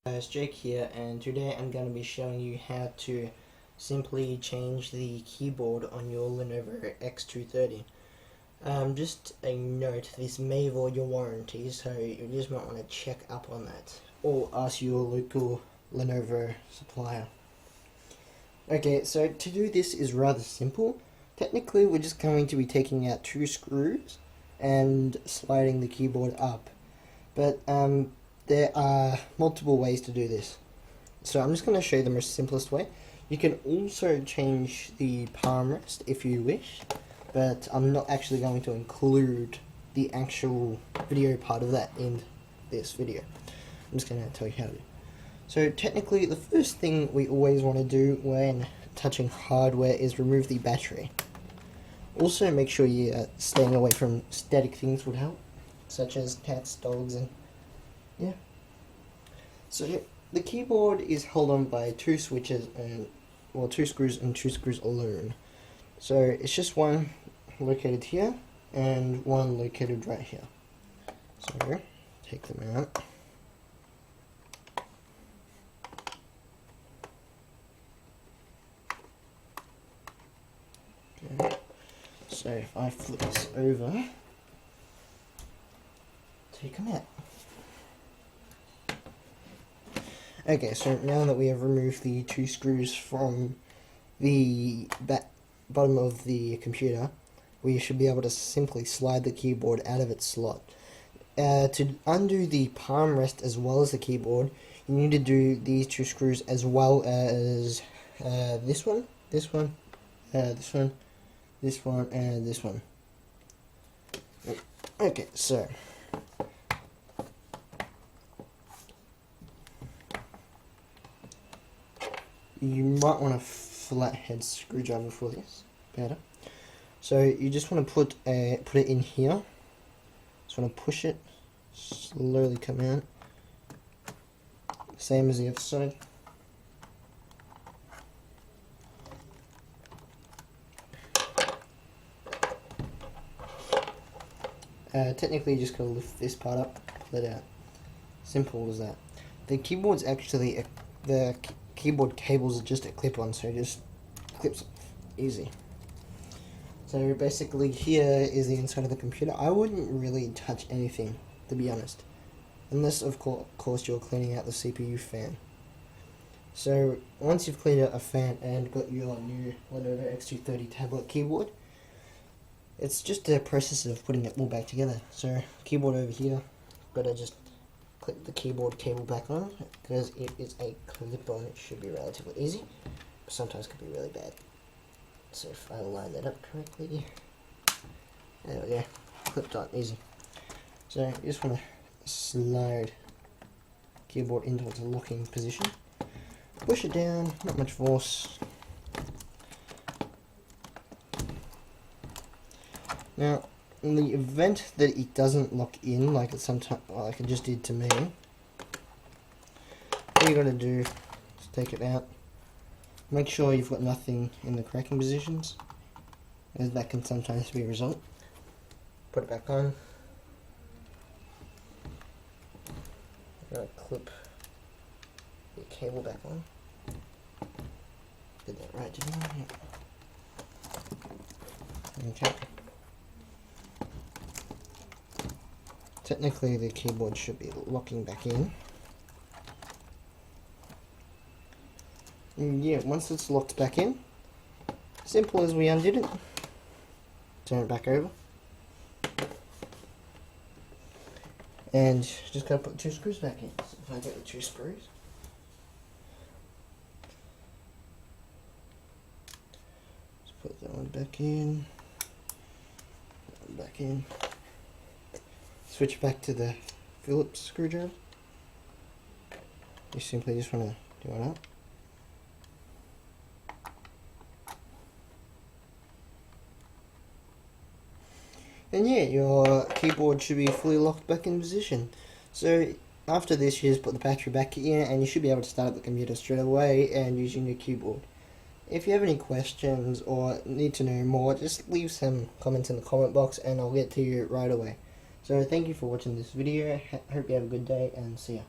Guys, Jake here, and today I'm going to be showing you how to simply change the keyboard on your Lenovo X230. Just a note, this may void your warranty, so you just might want to check up on that, or ask your local Lenovo supplier. Okay, so to do this is rather simple. Technically we're just going to be taking out 2 screws and sliding the keyboard up, but there are multiple ways to do this. So I'm just going to show you the most simplest way. You can also change the palm rest if you wish, but I'm not actually going to include the actual video part of that in this video. I'm just going to tell you how to do. So technically the first thing we always want to do when touching hardware is remove the battery. Also make sure you're staying away from static things would help, such as cats, dogs, and yeah. So the keyboard is held on by 2 switches and 2 screws and 2 screws alone. So it's just one located here and one located right here. So take them out. Okay. So if I flip this over, take them out. Okay, so now that we have removed the 2 screws from the bottom of the computer, we should be able to simply slide the keyboard out of its slot. To undo the palm rest as well as the keyboard, you need to do these 2 screws as well as this one, this one, this one, this one, and this one. Okay, so you might want a flathead screwdriver for this, better. So you just want to put it in here. Just want to push it, slowly come out. Same as the other side. Technically you just gotta lift this part up, pull it out. Simple as that. The keyboard's actually the keyboard cables are just a clip-on, so it just clips off. Easy. So basically here is the inside of the computer. I wouldn't really touch anything, to be honest, unless of course you're cleaning out the CPU fan. So once you've cleaned out a fan and got your new Lenovo X230 Tablet keyboard, it's just a process of putting it all back together. So keyboard over here, gotta just clip the keyboard cable back on, because it is a clip-on. It should be relatively easy, but sometimes it can be really bad. So if I line that up correctly, there we go, clipped on, easy. So you just want to slide keyboard into its locking position, push it down, not much force. Now, in the event that it doesn't lock in, like it just did to me, all you gotta do is take it out. Make sure you've got nothing in the cracking positions, as that can sometimes be a result. Put it back on. Gotta clip the cable back on. Did that right, didn't I? Yeah. Okay. Technically the keyboard should be locking back in. And yeah, once it's locked back in, simple as we undid it, turn it back over, and just gotta put 2 screws back in. So if I get the 2 screws, just put that one back in, that one back in. Switch back to the Phillips screwdriver. You simply just want to do it up. And yeah, your keyboard should be fully locked back in position. So after this, you just put the battery back in and you should be able to start up the computer straight away and using your keyboard. If you have any questions or need to know more, just leave some comments in the comment box and I'll get to you right away. So thank you for watching this video. Hope you have a good day and see ya.